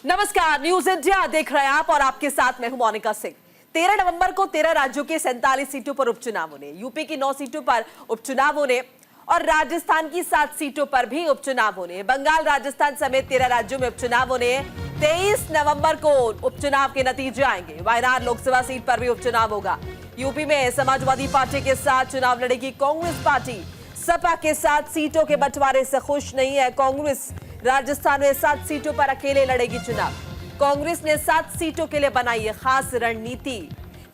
नमस्कार, news India देख रहे हैं आप और आपके साथ मैं हूं मोनिका सिंह। 13 नवंबर को 13 राज्यों के 47 सीटों पर उपचुनाव होने, यूपी की 9 सीटों पर उपचुनाव होने और राजस्थान की 7 सीटों पर भी उपचुनाव होने। बंगाल, राजस्थान समेत 13 राज्यों में उपचुनाव होने। 23 नवंबर को उपचुनाव के नतीजे आएंगे। वायनाड लोकसभा सीट पर भी उपचुनाव होगा। यूपी में समाजवादी पार्टी के साथ चुनाव लड़ेगी कांग्रेस पार्टी। सपा के साथ सीटों के बंटवारे से खुश नहीं है कांग्रेस। राजस्थान में 7 सीटों पर अकेले लड़ेगी चुनाव। कांग्रेस ने 7 सीटों के लिए बनाई है खास रणनीति।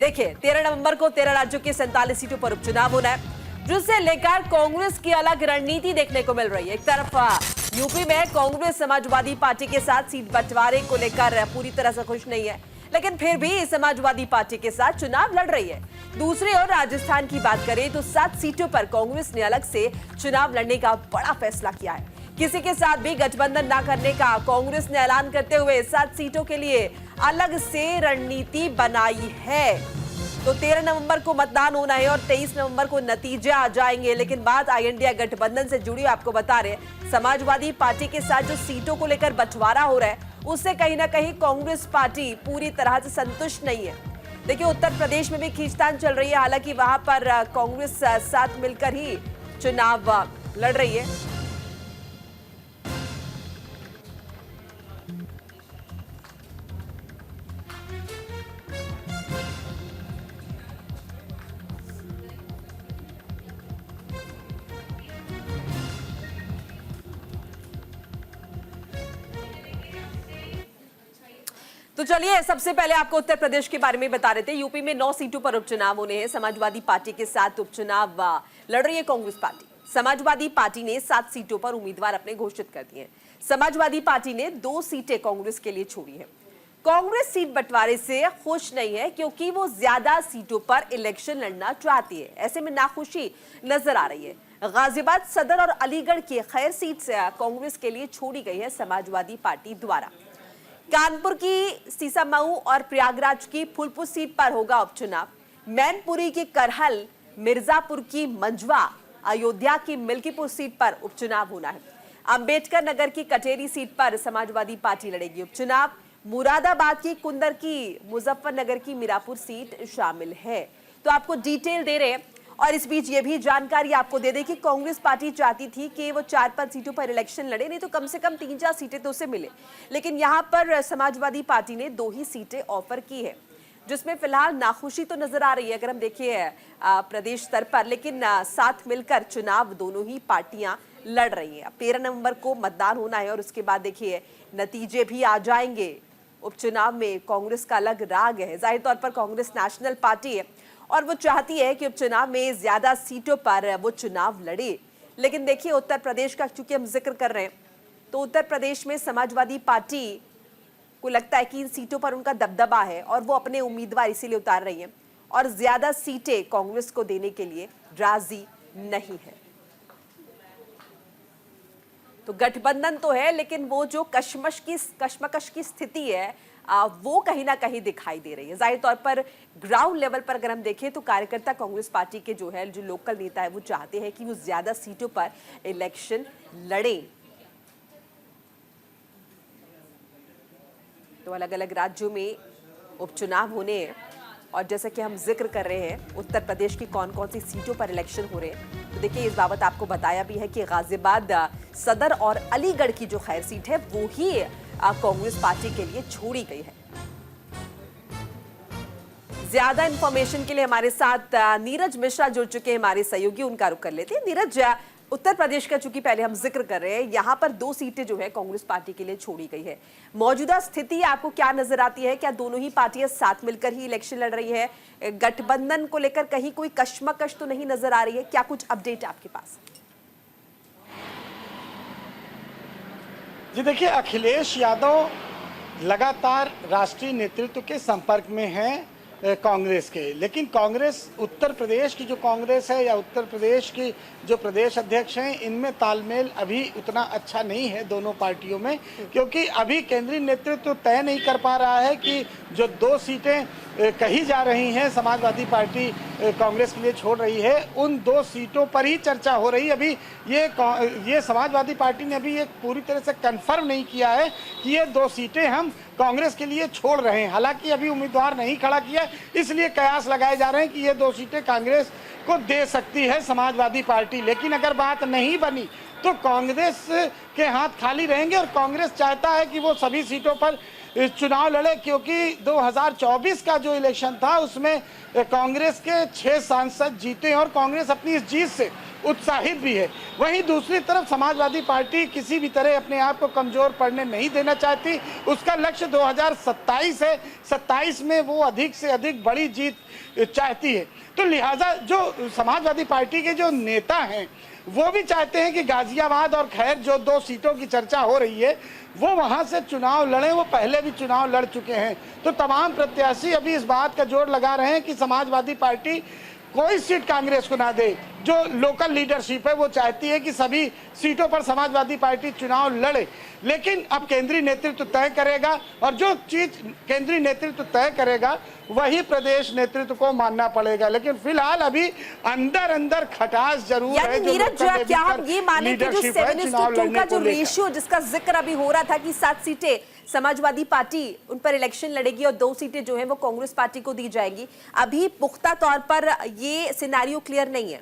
देखिए, 13 नवंबर को 13 राज्यों के 47 सीटों पर उपचुनाव होना है, जिसे लेकर कांग्रेस की अलग रणनीति देखने को मिल रही है। एक तरफ यूपी में कांग्रेस समाजवादी पार्टी के साथ सीट बंटवारे को लेकर पूरी तरह से खुश नहीं है, लेकिन फिर भी समाजवादी पार्टी के साथ चुनाव लड़ रही है। दूसरी ओर राजस्थान की बात करें तो 7 सीटों पर कांग्रेस ने अलग से चुनाव लड़ने का बड़ा फैसला किया है। किसी के साथ भी गठबंधन न करने का कांग्रेस ने ऐलान करते हुए 7 सीटों के लिए अलग से रणनीति बनाई है। तो 13 नवंबर को मतदान होना है और 23 नवंबर को नतीजे आ जाएंगे। लेकिन बात आई इंडिया गठबंधन से जुड़ी, आपको बता रहे समाजवादी पार्टी के साथ जो सीटों को लेकर बंटवारा हो रहा है, उससे कहीं ना कहीं कांग्रेस पार्टी पूरी तरह से संतुष्ट नहीं है। देखिए, उत्तर प्रदेश में भी खींचतान चल रही है, हालांकि वहां पर कांग्रेस साथ मिलकर ही चुनाव लड़ रही है। तो चलिए, सबसे पहले आपको उत्तर प्रदेश के बारे में बता रहे थे। यूपी में 9 सीटों पर उपचुनाव होने हैं। समाजवादी पार्टी के साथ उपचुनाव लड़ रही है कांग्रेस पार्टी। समाजवादी पार्टी ने 7 सीटों पर उम्मीदवार अपने घोषित कर दिए हैं। समाजवादी पार्टी ने 2 सीटें कांग्रेस के लिए छोड़ी हैं। कांग्रेस सीट बंटवारे से खुश नहीं है, क्योंकि वो ज्यादा सीटों पर इलेक्शन लड़ना चाहती है। ऐसे में नाखुशी नजर आ रही है। गाजियाबाद, सदर और अलीगढ़ की खैर सीट से कांग्रेस के लिए छोड़ी गई है समाजवादी पार्टी द्वारा। कानपुर की सीसामऊ और प्रयागराज की फूलपुर सीट पर होगा उपचुनाव। मैनपुरी की करहल, मिर्जापुर की मंझवा, अयोध्या की मिल्कीपुर सीट पर उपचुनाव होना है। अंबेडकर नगर की कटेरी सीट पर समाजवादी पार्टी लड़ेगी उपचुनाव। मुरादाबाद की कुंदर की, मुजफ्फरनगर की मीरापुर सीट शामिल है। तो आपको डिटेल दे रहे हैं। और इस बीच ये भी जानकारी आपको दे दें कि कांग्रेस पार्टी चाहती थी कि वो 4-5 सीटों पर इलेक्शन लड़े, नहीं तो कम से कम 3-4 सीटें तो उसे मिले। लेकिन यहां पर समाजवादी पार्टी ने 2 ही सीटें ऑफर की है, जिसमें फिलहाल नाखुशी तो नजर आ रही है अगर हम देखिए प्रदेश स्तर पर। लेकिन साथ मिलकर चुनाव दोनों ही पार्टियां लड़ रही हैं। अब 13 नवंबर को मतदान होना है और उसके बाद देखिए नतीजे भी आ जाएंगे। उपचुनाव में कांग्रेस का अलग राग है। जाहिर तौर पर कांग्रेस नेशनल पार्टी है और वो चाहती है कि उपचुनाव में ज्यादा सीटों पर वो चुनाव लड़े। लेकिन देखिए, उत्तर प्रदेश का चूंकि हम जिक्र कर रहे हैं, तो उत्तर प्रदेश में समाजवादी पार्टी को लगता है कि इन सीटों पर उनका दबदबा है और वो अपने उम्मीदवार इसीलिए उतार रही है और ज्यादा सीटें कांग्रेस को देने के लिए राजी नहीं है। तो गठबंधन तो है, लेकिन वो जो कश्मकश की स्थिति है वो कहीं ना कहीं दिखाई दे रही है। जाहिर तौर पर ग्राउंड लेवल पर अगर हम देखें तो कार्यकर्ता कांग्रेस पार्टी के जो लोकल नेता है वो चाहते हैं कि वो ज्यादा सीटों पर इलेक्शन लड़े। तो अलग अलग राज्यों में उपचुनाव होने हैं और जैसा कि हम जिक्र कर रहे हैं उत्तर प्रदेश की कौन कौन सी सीटों पर इलेक्शन हो रहे हैं, तो देखिए इस बाबत आपको बताया भी है कि गाजियाबाद, सदर और अलीगढ़ की जो खैर सीट है वो ही कांग्रेस पार्टी के लिए छोड़ी गई है। ज्यादा इंफॉर्मेशन के लिए हमारे साथ नीरज मिश्रा जुड़ चुके हैं, हमारे सहयोगी, उनका रुख कर लेते हैं। नीरज, उत्तर प्रदेश का चूंकि पहले हम जिक्र कर रहे हैं, यहाँ पर 2 सीटें जो है कांग्रेस पार्टी के लिए छोड़ी गई है। मौजूदा स्थिति आपको क्या नजर आती है? क्या दोनों ही पार्टियां साथ मिलकर ही इलेक्शन लड़ रही है? गठबंधन को लेकर कहीं कोई कश्मकश तो नहीं नजर आ रही है? क्या कुछ अपडेट आपके पास? जी देखिए, अखिलेश यादव लगातार राष्ट्रीय नेतृत्व के संपर्क में हैं कांग्रेस के, लेकिन कांग्रेस, उत्तर प्रदेश की जो कांग्रेस है या उत्तर प्रदेश की जो प्रदेश अध्यक्ष हैं, इनमें तालमेल अभी उतना अच्छा नहीं है दोनों पार्टियों में, क्योंकि अभी केंद्रीय नेतृत्व तय नहीं कर पा रहा है कि जो 2 सीटें कही जा रही हैं समाजवादी पार्टी कांग्रेस के लिए छोड़ रही है, उन 2 सीटों पर ही चर्चा हो रही है। अभी ये समाजवादी पार्टी ने अभी ये पूरी तरह से कंफर्म नहीं किया है कि ये 2 सीटें हम कांग्रेस के लिए छोड़ रहे हैं। हालांकि अभी उम्मीदवार नहीं खड़ा किया, इसलिए कयास लगाए जा रहे हैं कि ये 2 सीटें कांग्रेस को दे सकती है समाजवादी पार्टी। लेकिन अगर बात नहीं बनी तो कांग्रेस के हाथ खाली रहेंगे और कांग्रेस चाहता है कि वो सभी सीटों पर चुनाव लड़े, क्योंकि 2024 का जो इलेक्शन था उसमें कांग्रेस के 6 सांसद जीते और कांग्रेस अपनी इस जीत से उत्साहित भी है। वहीं दूसरी तरफ समाजवादी पार्टी किसी भी तरह अपने आप को कमजोर पड़ने नहीं देना चाहती। उसका लक्ष्य 2027 है, 27 में वो अधिक से अधिक बड़ी जीत चाहती है। तो लिहाजा जो समाजवादी पार्टी के जो नेता हैं वो भी चाहते हैं कि गाजियाबाद और खैर जो 2 सीटों की चर्चा हो रही है वो वहां से चुनाव लड़ें। वो पहले भी चुनाव लड़ चुके हैं। तो तमाम प्रत्याशी अभी इस बात का जोर लगा रहे हैं कि समाजवादी पार्टी कोई सीट कांग्रेस को ना दे। जो लोकल लीडरशिप है वो चाहती है कि सभी सीटों पर समाजवादी पार्टी चुनाव लड़े, लेकिन अब केंद्रीय नेतृत्व तय करेगा और जो चीज केंद्रीय नेतृत्व तय करेगा वही प्रदेश नेतृत्व को मानना पड़ेगा। लेकिन फिलहाल अभी अंदर अंदर खटास जरूर है। जो नीरज, क्या हम ये माने कि जो 7:2 का जो रेशियो जिसका जिक्र अभी हो रहा था कि 7 सीटें समाजवादी पार्टी उन पर इलेक्शन लड़ेगी और 2 सीटें जो है वो कांग्रेस पार्टी को दी जाएंगी, अभी पुख्ता तौर पर ये सिनेरियो क्लियर नहीं है?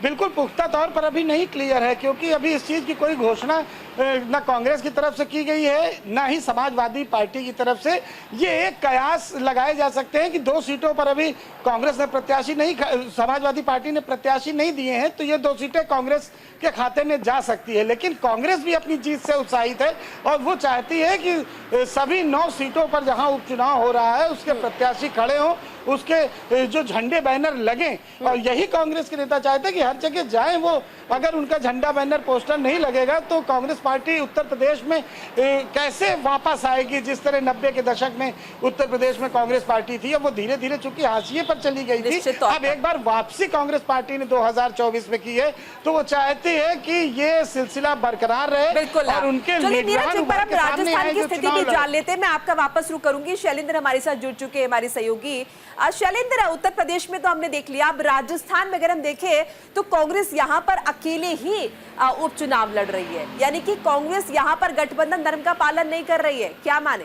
बिल्कुल पुख्ता तौर पर अभी नहीं क्लियर है, क्योंकि अभी इस चीज की कोई घोषणा न कांग्रेस की तरफ से की गई है न ही समाजवादी पार्टी की तरफ से। ये एक कयास लगाए जा सकते हैं कि 2 सीटों पर अभी कांग्रेस ने प्रत्याशी नहीं, समाजवादी पार्टी ने प्रत्याशी नहीं दिए हैं, तो ये 2 सीटें कांग्रेस के खाते में जा सकती है। लेकिन कांग्रेस भी अपनी जीत से उत्साहित है और वो चाहती है कि सभी 9 सीटों पर जहां उपचुनाव हो रहा है उसके प्रत्याशी खड़े हों, उसके जो झंडे बैनर लगे। और यही कांग्रेस के नेता चाहते हैं कि हर जगह जाएं वो। अगर उनका झंडा बैनर पोस्टर नहीं लगेगा तो कांग्रेस पार्टी उत्तर प्रदेश में कैसे वापस आएगी? जिस तरह 90 के दशक में उत्तर प्रदेश में कांग्रेस पार्टी थी, अब वो धीरे धीरे चूंकि हाशिए पर चली गई थी, अब एक बार वापसी कांग्रेस पार्टी ने 2024 में की है, तो वो चाहती है कि ये सिलसिला बरकरार रहे और उनके राजस्थान की स्थिति भी जान लेते हैं। मैं आपका वापस रुक करूंगी। शैलेंद्र हमारे साथ जुड़ चुके हैं, हमारे सहयोगी। शैलेंद्र, उत्तर प्रदेश में तो हमने देख लिया, अब राजस्थान में अगर हम देखें तो कांग्रेस यहां पर अकेले ही उपचुनाव लड़ रही है, यानी कि कांग्रेस यहां पर गठबंधन धर्म का पालन नहीं कर रही है, क्या माने?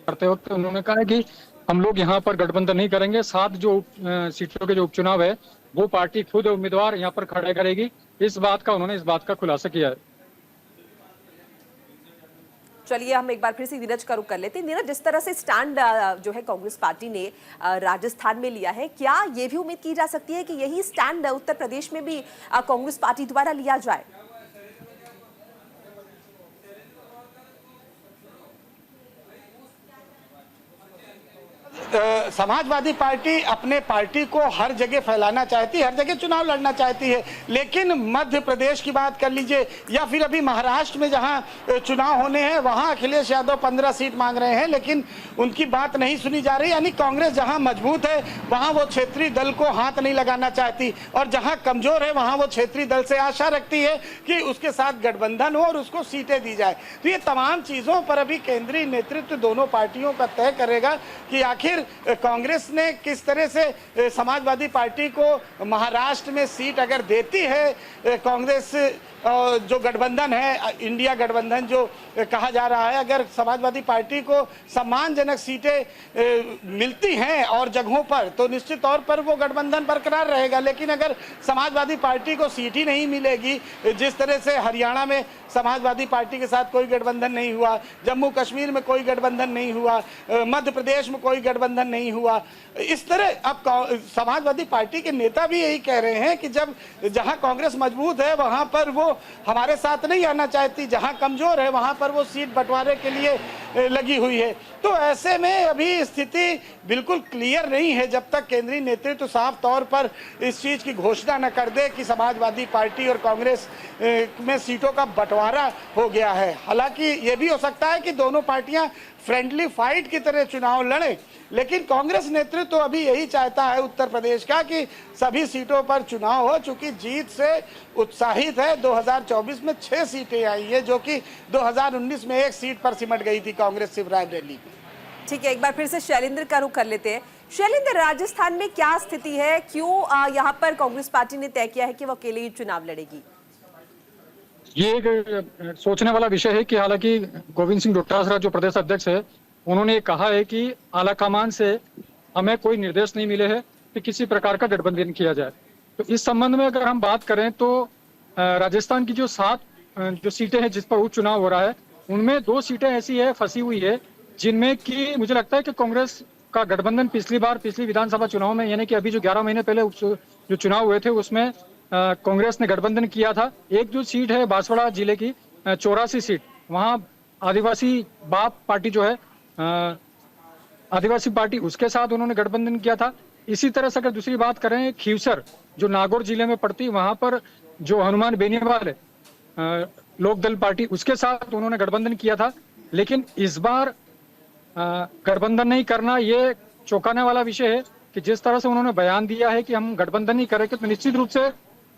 करते वक्त उन्होंने कहा है कि हम लोग यहाँ पर गठबंधन नहीं करेंगे। 7 जो सीटों के जो उपचुनाव है वो पार्टी खुद उम्मीदवार यहाँ पर खड़े करेगी। इस बात का खुलासा किया है। चलिए हम एक बार फिर से नीरज का रुख कर लेते हैं। नीरज, जिस तरह से स्टैंड जो है कांग्रेस पार्टी ने राजस्थान में लिया है, क्या ये भी उम्मीद की जा सकती है कि यही स्टैंड उत्तर प्रदेश में भी कांग्रेस पार्टी द्वारा लिया जाए? समाजवादी पार्टी अपने पार्टी को हर जगह फैलाना चाहती है, हर जगह चुनाव लड़ना चाहती है। लेकिन मध्य प्रदेश की बात कर लीजिए या फिर अभी महाराष्ट्र में जहां चुनाव होने हैं वहां अखिलेश यादव 15 सीट मांग रहे हैं, लेकिन उनकी बात नहीं सुनी जा रही। यानी कांग्रेस जहां मजबूत है वहां वो क्षेत्रीय दल को हाथ नहीं लगाना चाहती और जहां कमजोर है वहां वो क्षेत्रीय दल से आशा रखती है कि उसके साथ गठबंधन हो और उसको सीटें दी जाए। तो ये तमाम चीजों पर अभी केंद्रीय नेतृत्व दोनों पार्टियों का तय करेगा कि आखिर कांग्रेस ने किस तरह से समाजवादी पार्टी को महाराष्ट्र में सीट अगर देती है। कांग्रेस जो गठबंधन है, इंडिया गठबंधन जो कहा जा रहा है, अगर समाजवादी पार्टी को सम्मानजनक सीटें मिलती हैं और जगहों पर तो निश्चित तौर पर वो गठबंधन बरकरार रहेगा। लेकिन अगर समाजवादी पार्टी को सीट ही नहीं मिलेगी, जिस तरह से हरियाणा में समाजवादी पार्टी के साथ कोई गठबंधन नहीं हुआ, जम्मू कश्मीर में कोई गठबंधन नहीं हुआ, मध्य प्रदेश में कोई गठबंधन नहीं हुआ, इस तरह अब समाजवादी पार्टी के नेता भी यही कह रहे हैं कि जब जहां कांग्रेस मजबूत है वहां पर वो हमारे साथ नहीं आना चाहती, जहां कमजोर है वहां पर वो सीट बंटवारे के लिए लगी हुई है। तो ऐसे में अभी स्थिति बिल्कुल क्लियर नहीं है जब तक केंद्रीय नेतृत्व साफ तौर पर इस चीज की घोषणा न कर दे कि समाजवादी पार्टी और कांग्रेस में सीटों का बंटवारा हो गया है। हालांकि ये भी हो सकता है कि दोनों पार्टियां फ्रेंडली फाइट की तरह चुनाव लड़े। लेकिन कांग्रेस नेतृत्व तो अभी यही चाहता है उत्तर प्रदेश का कि सभी सीटों पर चुनाव हो, चूंकि जीत से उत्साहित है। 2024 में 6 सीटें आई है, जो कि 2019 में 1 सीट पर सिमट गई थी कांग्रेस सिर्फ रायबरेली में। ठीक है, एक बार फिर से शैलेंद्र का रुख कर लेते हैं। शैलेंद्र, राजस्थान में क्या स्थिति है? क्यों यहाँ पर कांग्रेस पार्टी ने तय किया है कि वो अकेले ही चुनाव लड़ेगी? ये एक सोचने वाला विषय है कि हालांकि गोविंद सिंह डोटासरा जो प्रदेश अध्यक्ष है, उन्होंने कहा है कि आलाकमान से हमें कोई निर्देश नहीं मिले हैं कि किसी प्रकार का गठबंधन किया जाए। तो इस संबंध में अगर हम बात करें तो राजस्थान की जो 7 जो सीटें हैं जिस पर उपचुनाव हो रहा है, उनमें 2 सीटें ऐसी है फंसी हुई है जिनमें कि मुझे लगता है कि कांग्रेस का गठबंधन पिछली विधानसभा चुनाव में, यानी कि अभी जो 11 महीने पहले जो चुनाव हुए थे उसमें कांग्रेस ने गठबंधन किया था। एक जो सीट है बांसवाड़ा जिले की 84 सीट, वहां आदिवासी बाप पार्टी जो है आदिवासी पार्टी, उसके साथ उन्होंने गठबंधन किया था। इसी तरह से अगर दूसरी बात करें खीवसर जो नागौर जिले में पड़ती, वहां पर जो हनुमान बेनीवाल है लोकदल पार्टी, उसके साथ उन्होंने गठबंधन किया था। लेकिन इस बार गठबंधन नहीं करना ये चौंकाने वाला विषय है कि जिस तरह से उन्होंने बयान दिया है कि हम गठबंधन नहीं करेंगे, तो निश्चित रूप से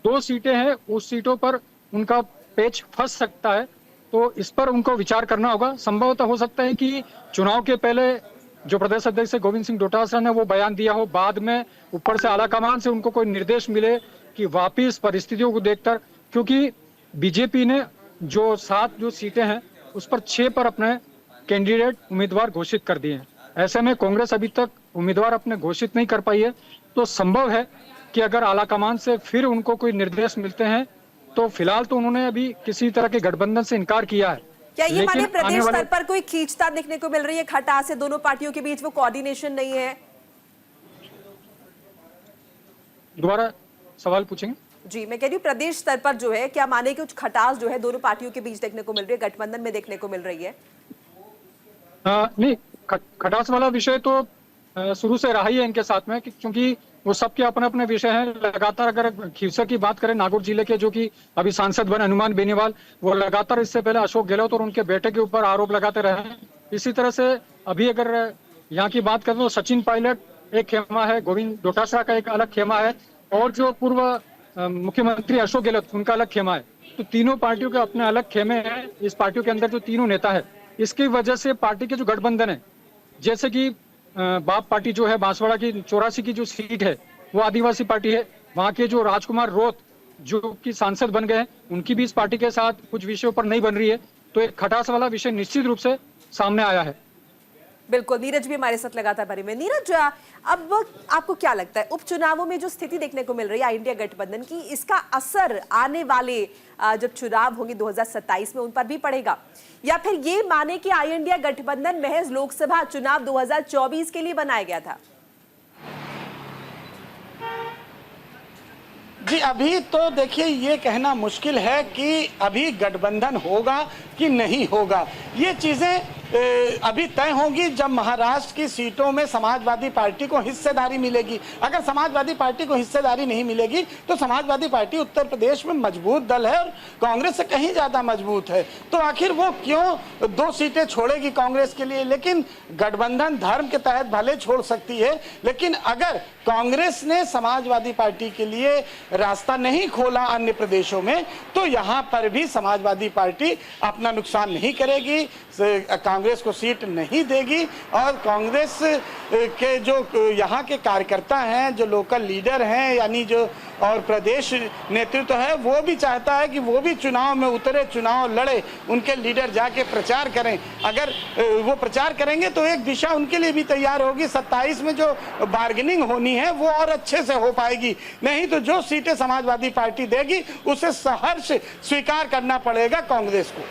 2 सीटें हैं, उस सीटों पर उनका पेच फंस सकता है। तो इस पर उनको विचार करना होगा। संभवतः हो सकता है कि चुनाव के पहले जो प्रदेश अध्यक्ष गोविंद सिंह डोटासरा ने वो बयान दिया हो, बाद में ऊपर से आलाकमान से उनको कोई निर्देश मिले कि वापिस परिस्थितियों को देखकर, क्योंकि बीजेपी ने जो 7 जो सीटें हैं उस पर 6 पर अपने कैंडिडेट उम्मीदवार घोषित कर दिए हैं। ऐसे में कांग्रेस अभी तक उम्मीदवार अपने घोषित नहीं कर पाई है। तो संभव है कि अगर आलाकमान से फिर उनको कोई निर्देश मिलते हैं, तो फिलहाल तो उन्होंने अभी किसी तरह के गठबंधन से इनकार किया है। क्या ये माने प्रदेश स्तर पर कोई खींचतान देखने को मिल रही है खटास से दोनों पार्टियों के बीच, वो कोऑर्डिनेशन नहीं है? दोबारा सवाल पूछेंगे? जी, मैं कह रही हूँ प्रदेश स्तर पर जो है, क्या माने कि कुछ खटास जो है दोनों पार्टियों के बीच देखने को मिल रही है, गठबंधन में देखने को मिल रही है? नहीं, खटास वाला विषय तो शुरू से रहा ही है इनके साथ में, क्योंकि वो सबके अपने अपने विषय हैं। लगातार अगर खीवसर की बात करें, नागौर जिले के जो कि अभी सांसद बने हनुमान बेनीवाल, वो लगातार इससे पहले अशोक गहलोत और उनके बेटे के ऊपर आरोप लगाते रहे हैं। इसी तरह से अभी अगर यहाँ की बात करें तो सचिन पायलट एक खेमा है, गोविंद डोटासरा का एक अलग खेमा है, और जो पूर्व मुख्यमंत्री अशोक गहलोत उनका अलग खेमा है। तो तीनों पार्टियों के अपने अलग खेमे हैं। इस पार्टियों के अंदर जो तीनों नेता है, इसकी वजह से पार्टी के जो गठबंधन है, जैसे कि बाप पार्टी जो है बांसवाड़ा की 84 की जो सीट है वो आदिवासी पार्टी है, वहां के जो राजकुमार रोत जो कि सांसद बन गए हैं, उनकी भी इस पार्टी के साथ कुछ विषयों पर नहीं बन रही है। तो एक खटास वाला विषय निश्चित रूप से सामने आया है। बिल्कुल, नीरज भी हमारे साथ लगातार बने हुए। नीरज, अब आपको क्या लगता है उपचुनावों में जो स्थिति देखने को मिल रही है इंडिया गठबंधन की, इसका असर आने वाले जब चुनाव होंगे 2027 में उन पर भी पड़ेगा, या फिर ये माने कि आई इंडिया गठबंधन महज लोकसभा चुनाव 2024 के लिए बनाया गया था? जी, अभी तो देखिए ये कहना मुश्किल है कि अभी गठबंधन होगा कि नहीं होगा। ये चीजें अभी तय होंगी जब महाराष्ट्र की सीटों में समाजवादी पार्टी को हिस्सेदारी मिलेगी। अगर समाजवादी पार्टी को हिस्सेदारी नहीं मिलेगी तो समाजवादी पार्टी उत्तर प्रदेश में मजबूत दल है और कांग्रेस से कहीं ज्यादा मजबूत है। तो आखिर वो क्यों 2 सीटें छोड़ेगी कांग्रेस के लिए? लेकिन गठबंधन धर्म के तहत भले छोड़ सकती है, लेकिन अगर कांग्रेस ने समाजवादी पार्टी के लिए रास्ता नहीं खोला अन्य प्रदेशों में, तो यहाँ पर भी समाजवादी पार्टी अपना नुकसान नहीं करेगी, कांग्रेस को सीट नहीं देगी। और कांग्रेस के जो यहाँ के कार्यकर्ता हैं, जो लोकल लीडर हैं, यानी जो और प्रदेश नेतृत्व है, वो भी चाहता है कि वो भी चुनाव में उतरे, चुनाव लड़े, उनके लीडर जाके प्रचार करें। अगर वो प्रचार करेंगे तो एक दिशा उनके लिए भी तैयार होगी। 27 में जो बार्गेनिंग होनी है वो और अच्छे से हो पाएगी। नहीं तो जो सीटें समाजवादी पार्टी देगी उसे सहर्ष स्वीकार करना पड़ेगा कांग्रेस को।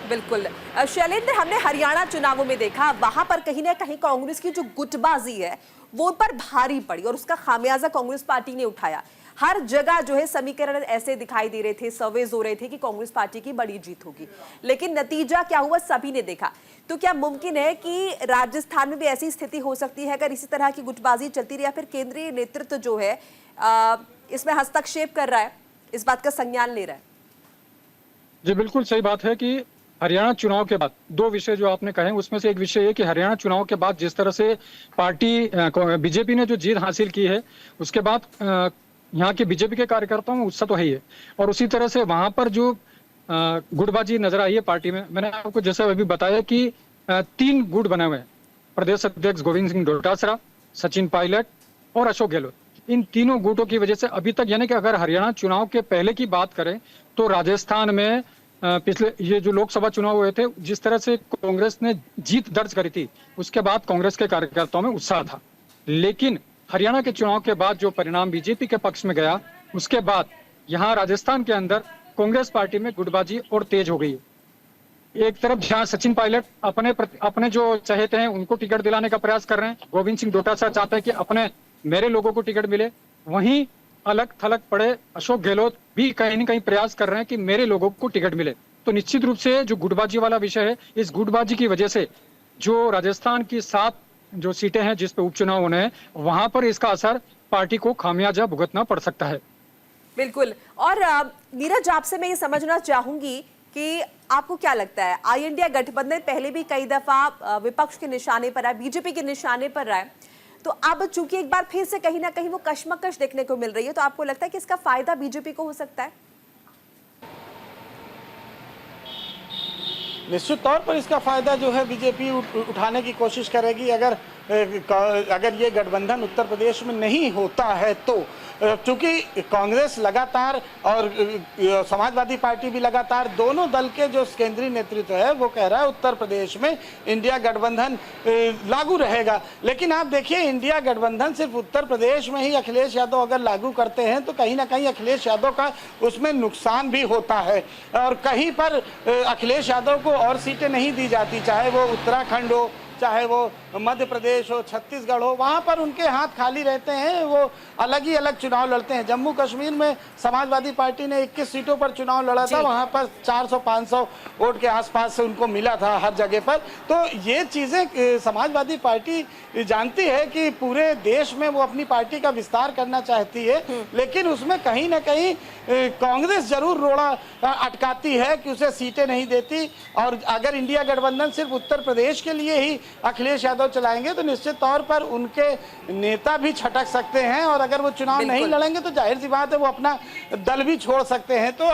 बिल्कुल शैलेंद्र, हमने हरियाणा चुनावों में देखा, वहां पर कहीं ना कहीं कांग्रेस की जो गुटबाजी है वो उन पर भारी पड़ी और उसका खामियाजा कांग्रेस पार्टी ने उठाया। हर जगह जो है समीकरण ऐसे दिखाई दे रहे थे, सर्वेज हो रहे थे कि कांग्रेस पार्टी की बड़ी जीत होगी, लेकिन नतीजा क्या हुआ सभी ने देखा। तो क्या मुमकिन है कि राजस्थान में भी ऐसी स्थिति हो सकती है अगर इसी तरह की गुटबाजी चलती रही, या फिर केंद्रीय नेतृत्व जो है इसमें हस्तक्षेप कर रहा है, इस बात का संज्ञान ले रहा है? जी बिल्कुल सही बात है कि हरियाणा चुनाव के बाद दो विषय जो आपने कहे उसमें से एक विषय है कि हरियाणा चुनाव के बाद जिस तरह से पार्टी बीजेपी ने जो जीत हासिल की है उसके बाद यहाँ के बीजेपी के कार्यकर्ताओं में उत्साह तो है ही है, और उसी तरह से वहां पर जो गुटबाजी नजर आई है पार्टी में। मैंने आपको जैसे अभी बताया कि 3 गुट बने हुए हैं, प्रदेश अध्यक्ष गोविंद सिंह डोटासरा, सचिन पायलट और अशोक गहलोत। इन तीनों गुटों की वजह से अभी तक, यानी कि अगर हरियाणा चुनाव के पहले की बात करें तो राजस्थान में पिछले ये जो लोकसभा चुनाव हुए थे, जिस तरह से कांग्रेस ने जीत दर्ज करी थी उसके बाद कांग्रेस के कार्यकर्ताओं में उत्साह था। लेकिन हरियाणा के चुनाव के बाद जो परिणाम बीजेपी के पक्ष में गया, उसके बाद यहाँ राजस्थान के अंदर कांग्रेस पार्टी में गुटबाजी और तेज हो गई है। एक तरफ जहां सचिन पायलट अपने जो चहेते हैं उनको टिकट दिलाने का प्रयास कर रहे हैं, गोविंद सिंह डोटासरा चाहते हैं कि मेरे लोगों को टिकट मिले, वहीं अलग थलग पड़े अशोक गहलोत भी कहीं न कहीं प्रयास कर रहे हैं कि मेरे लोगों को टिकट मिले। तो निश्चित रूप से जो गुटबाजी वाला विषय है, इस गुटबाजी की वजह से जो राजस्थान की 7 जो सीटें हैं जिस पे उपचुनाव होने हैं, वहां पर इसका असर पार्टी को खामियाजा भुगतना पड़ सकता है। बिल्कुल। और नीरज, आपसे मैं ये समझना चाहूंगी कि आपको क्या लगता है, आई इंडिया गठबंधन पहले भी कई दफा विपक्ष के निशाने पर रहा, बीजेपी के निशाने पर रहा है, तो अब चूंकि एक बार फिर से कहीं ना कहीं वो कशमकश देखने को मिल रही है, तो आपको लगता है कि इसका फायदा बीजेपी को हो सकता है? निश्चित तौर पर इसका फायदा जो है बीजेपी उठाने की कोशिश करेगी। अगर ये गठबंधन उत्तर प्रदेश में नहीं होता है तो, क्योंकि कांग्रेस लगातार और समाजवादी पार्टी भी लगातार, दोनों दल के जो केंद्रीय नेतृत्व है वो कह रहा है उत्तर प्रदेश में इंडिया गठबंधन लागू रहेगा। लेकिन आप देखिए, इंडिया गठबंधन सिर्फ उत्तर प्रदेश में ही अखिलेश यादव अगर लागू करते हैं तो कहीं ना कहीं अखिलेश यादव का उसमें नुकसान भी होता है, और कहीं पर अखिलेश यादव को और सीटें नहीं दी जाती, चाहे वो उत्तराखंड हो, चाहे वो मध्य प्रदेश हो, छत्तीसगढ़ हो, वहाँ पर उनके हाथ खाली रहते हैं, वो अलग ही अलग चुनाव लड़ते हैं। जम्मू कश्मीर में समाजवादी पार्टी ने 21 सीटों पर चुनाव लड़ा था, वहाँ पर 400-500 वोट के आसपास से उनको मिला था हर जगह पर। तो ये चीज़ें समाजवादी पार्टी जानती है कि पूरे देश में वो अपनी पार्टी का विस्तार करना चाहती है, लेकिन उसमें कहीं ना कहीं कांग्रेस जरूर रोड़ा अटकाती है कि उसे सीटें नहीं देती। और अगर इंडिया गठबंधन सिर्फ उत्तर प्रदेश के लिए ही अखिलेश यादव चलाएंगे तो निश्चित तौर पर उनके नेता भी छटक सकते हैं, और अगर वो चुनाव नहीं लड़ेंगे तो जाहिर सी बात है वो अपना दल भी छोड़ सकते हैं। तो